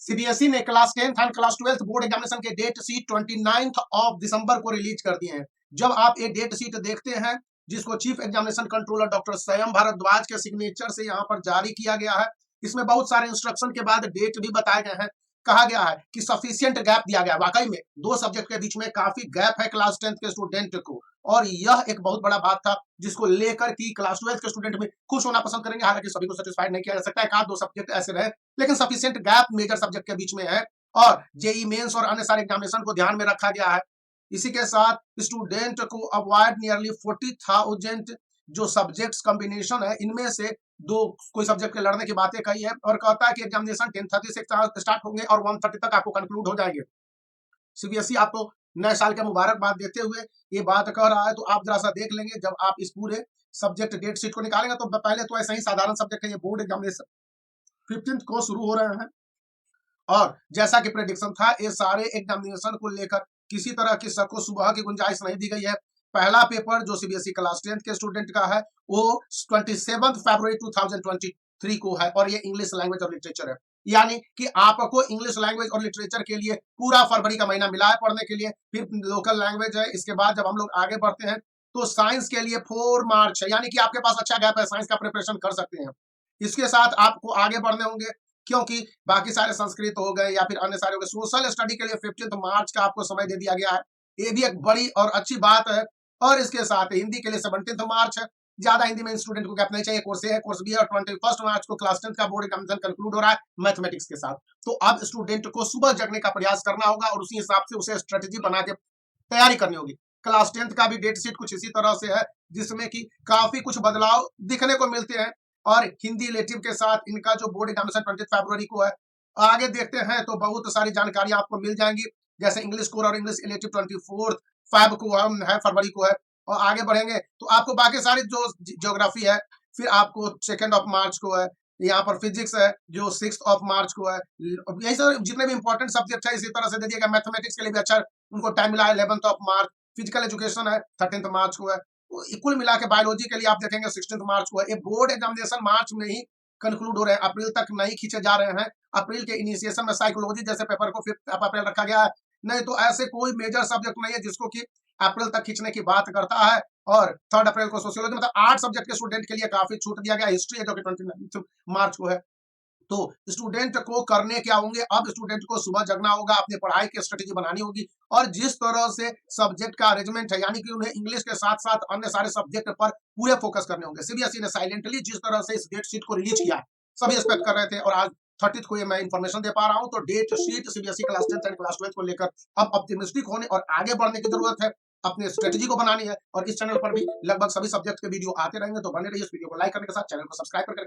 CBSE ने class 10th and class 12th board examination के date sheet 29 of December को release कर दिए हैं। जब आप ये डेट शीट देखते हैं जिसको चीफ एग्जामिनेशन कंट्रोलर डॉक्टर स्वयं भारद्वाज के सिग्नेचर से यहाँ पर जारी किया गया है, इसमें बहुत सारे इंस्ट्रक्शन के बाद डेट भी बताए गए हैं। कहा गया है कि सफिशिएंट गैप दिया गया। वाकई में दो सब्जेक्ट के बीच में काफी गैप है क्लास 10th के स्टूडेंट को, और यह एक बहुत बड़ा बात था जिसको लेकर कि क्लास 12th के स्टूडेंट में खुश होना पसंद करेंगे। हालांकि सभी को सेटिस्फाइड नहीं किया जा सकता है, एक आध दो सब्जेक्ट ऐसे रहे, लेकिन सफिशिएंट गैप मेजर सब्जेक्ट के बीच में है और जेई मेंस और अन्य सारे एग्जामिनेशन को ध्यान में रखा गया है। इसी के साथ स्टूडेंट को अवॉइड नियरली 40,000 जो सब्जेक्ट्स कॉम्बिनेशन है, इनमें से दो कोई सब्जेक्ट के लड़ने की बातें कही है और कहता है कि एग्जामिनेशन 10:30 से स्टार्ट होंगे और 1:30 तक आपको कंक्लूड हो जाएंगे। सीबीएसई आपको नए साल के मुबारकबाद देते हुए ये बात कह रहा है, तो आप जरा सा देख लेंगे जब आप इस पूरे सब्जेक्ट डेट शीट को निकालेंगे तो पहले तो ऐसा ही साधारण सब्जेक्ट है, ये बोर्ड एग्जामिनेशन 15th को शुरू हो रहे हैं और जैसा कि प्रेडिक्शन था ये सारे एग्जामिनेशन को लेकर किसी तरह की शक सुबह की गुंजाइश नहीं दी गई है। पहला पेपर जो सीबीएसई क्लास 10th के स्टूडेंट का है वो 27 फरवरी 2023 को है और ये इंग्लिश लैंग्वेज और लिटरेचर है। यानी कि आपको इंग्लिश लैंग्वेज और लिटरेचर के लिए पूरा फरवरी का महीना मिला है पढ़ने के लिए। फिर लोकल लैंग्वेज है, इसके बाद जब हम लोग आगे बढ़ते हैं तो साइंस के लिए 4 मार्च है, यानी कि आपके पास अच्छा गैप है, साइंस का प्रिपरेशन कर सकते हैं। इसके साथ आपको आगे बढ़ने होंगे क्योंकि बाकी सारे संस्कृत हो गए या फिर अन्य सारे हो गए। सोशल स्टडी के लिए 15 मार्च का आपको समय दे दिया गया है, ये भी एक बड़ी और अच्छी बात है। और इसके साथ हिंदी के लिए 17 मार्च है। ज्यादा हिंदी में स्टूडेंट को गैप नहीं चाहिए, कोर्स ए है कोर्स बी है। और 21 मार्च को क्लास 10th का बोर्ड एग्जामिनेशन कंक्लूड हो रहा है मैथमेटिक्स के साथ। तो अब स्टूडेंट को सुबह जगने का प्रयास करना होगा और उसी हिसाब से उसे स्ट्रेटेजी बना के तैयारी करनी होगी। क्लास 10th का भी डेट शीट कुछ इसी तरह से है जिसमें कि काफी कुछ बदलाव दिखने को मिलते हैं और हिंदी इलेक्टिव के साथ इनका जो बोर्ड एग्जामिनेशन 20 फरवरी को है। आगे देखते हैं तो बहुत सारी जानकारी आपको मिल जाएंगी, जैसे इंग्लिश कोर और इंग्लिश इलेक्टिव 24 फैब को है, फरवरी को है। और आगे बढ़ेंगे तो आपको बाकी सारी जो ज्योग्राफी है, फिर आपको 2 मार्च को है, यहाँ पर फिजिक्स है जो 6 मार्च को है। यही सब जितने भी इंपॉर्टेंट सब्जेक्ट है इसी तरह से दे दिया गया। मैथमेटिक्स के लिए भी अच्छा उनको टाइम मिला है 11 मार्च। फिजिकल एजुकेशन है 13 मार्च को है। कुल मिला के बायोलॉजी के लिए आप देखेंगे 16 मार्च को है। ये बोर्ड एग्जामिनेशन मार्च में ही कंक्लूड हो रहे हैं, अप्रैल तक नहीं खींचे जा रहे हैं। अप्रैल के इनिशिएशन में साइकोलॉजी जैसे पेपर को 5 अप्रैल रखा गया है, नहीं तो ऐसे कोई मेजर सब्जेक्ट नहीं है जिसको कि अप्रैल तक खींचने की बात करता है। और 3 अप्रैल को सोशियोलॉजी, मतलब 8 सब्जेक्ट के स्टूडेंट के लिए काफी छूट दिया गया। हिस्ट्री है जो कि 29 मार्च को है। तो स्टूडेंट को करने क्या होंगे, अब स्टूडेंट को सुबह जगना होगा, अपनी पढ़ाई की स्ट्रेटेजी बनानी होगी और जिस तरह से सब्जेक्ट का अरेंजमेंट है, यानी कि उन्हें इंग्लिश के साथ साथ अन्य सारे सब्जेक्ट पर पूरे फोकस करने होंगे। सीबीएसई ने साइलेंटली जिस तरह से इस डेट शीट को रिलीज किया, सभी एक्सपेक्ट कर रहे थे और आज 30 को ये मैं इन्फॉर्मेशन दे पा रहा हूं। तो date sheet CBSE class 10th and class 12th को लेकर अब ऑप्टिमिस्टिक होने और आगे बढ़ने की जरूरत है, अपने स्ट्रेटेजी को बनानी है। और इस चैनल पर भी लगभग सभी सब्जेक्ट के वीडियो आते रहेंगे, तो बने रहिए। इस वीडियो को लाइक करने के साथ चैनल को सब्सक्राइब करके